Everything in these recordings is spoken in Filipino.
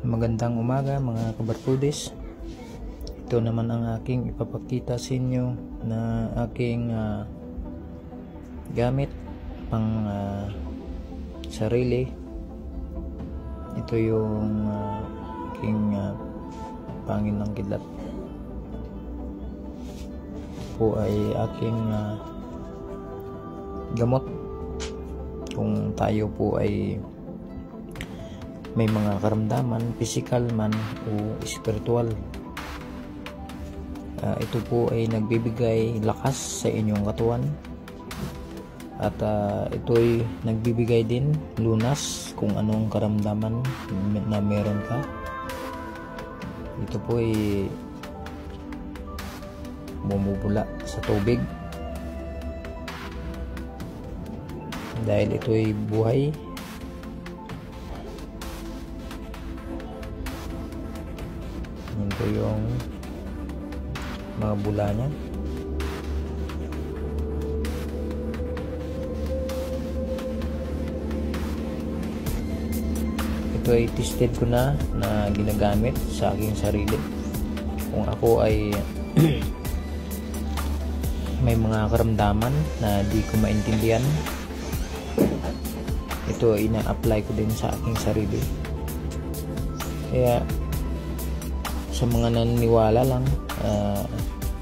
Magandang umaga mga kabarkudis. Ito naman ang aking ipapakita sa inyo na aking gamit pang sarili. Ito yung aking pangin ng kidlat. Po ay aking gamot kung tayo po ay may mga karamdaman, physical man o spiritual. Ito po ay nagbibigay lakas sa inyong katawan at ito ay nagbibigay din lunas kung anong karamdaman na meron ka. Ito po ay bumubula sa tubig dahil ito ay buhay. Ito yung mga bula niya. Ito ay tested ko na ginagamit sa aking sarili. Kung ako ay may mga karamdaman na di ko maintindihan, ito ay ina-apply ko din sa aking sarili. Kaya sa mga naniniwala lang,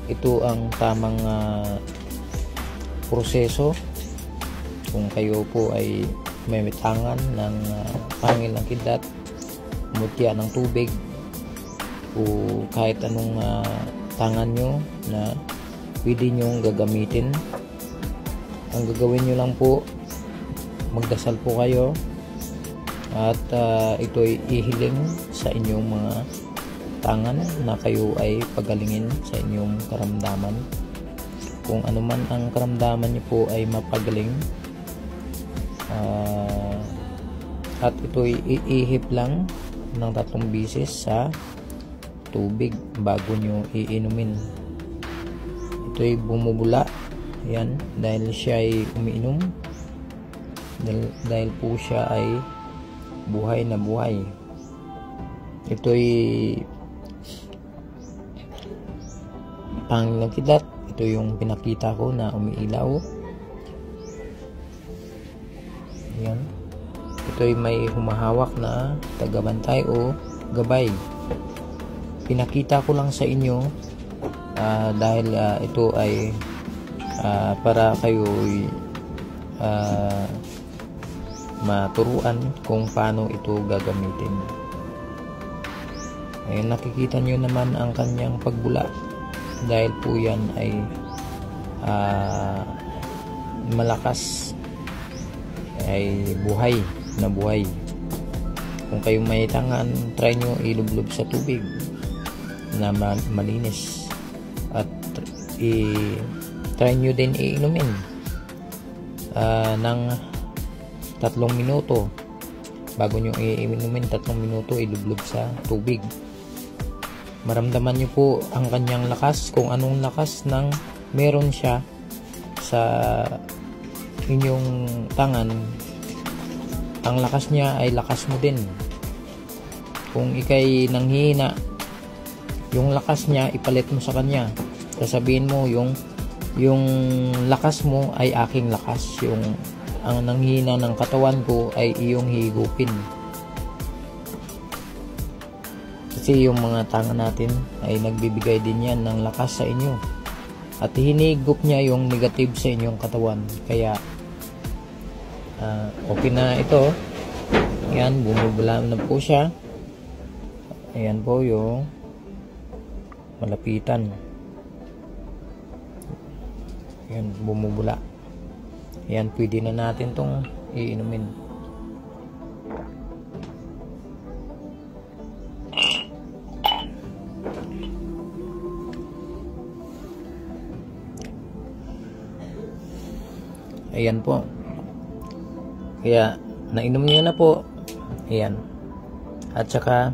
ito ang tamang proseso. Kung kayo po ay may mitangan ng pangil ng kidlat, mutya ng tubig, o kahit anong tangan nyo na pwede nyong gagamitin, ang gagawin nyo lang po, magdasal po kayo at ito ay ihiling sa inyong mga tangan na kayo ay pagalingin sa inyong karamdaman. Kung ano man ang karamdaman niyo po ay mapagaling, at ito ay iihip lang ng 3 beses sa tubig bago nyo iinumin. Ito ay bumubula yan dahil siya ay umiinom, dahil po siya ay buhay na buhay. Ito ay pangil ng kidlat. Ito yung pinakita ko na umiilaw. Yan. Ito ay may humahawak na tagabantay o gabay. Pinakita ko lang sa inyo dahil ito ay para kayo maturuan kung paano ito gagamitin. Ayun, nakikita nyo naman ang kanyang pagbula dahil po yan ay malakas, ay buhay na buhay. Kung kayo may tangan, try nyo ilublob sa tubig na malinis at try nyo din iinumin ng 3 minuto. Bago nyo iinumin 3 minuto, ilublob sa tubig. Maramdaman nyo po ang kanyang lakas, kung anong lakas ng meron siya sa inyong tangan. Ang lakas niya ay lakas mo din. Kung ikay nanghihina, yung lakas niya ipalit mo sa kanya. Sasabihin mo yung lakas mo ay aking lakas, ang nanghihina ng katawan ko ay iyong higupin. Kasi yung mga tangan natin ay nagbibigay din yan ng lakas sa inyo at hinigup niya yung negative sa inyong katawan. Kaya okay na ito. Yan, bumubula na po siya. Ayan po yung malapitan. Yan, bumubula. Yan, pwede na natin tong iinumin. Ayan po. Kaya nainom niyo na po. Ayan. At saka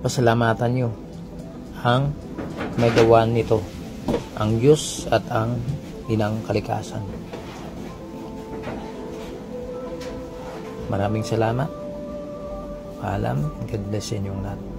pasalamatan nyo ang may gawa nito, ang Diyos at ang Inang Kalikasan. Maraming salamat. Paalam. God bless sa inyong lahat.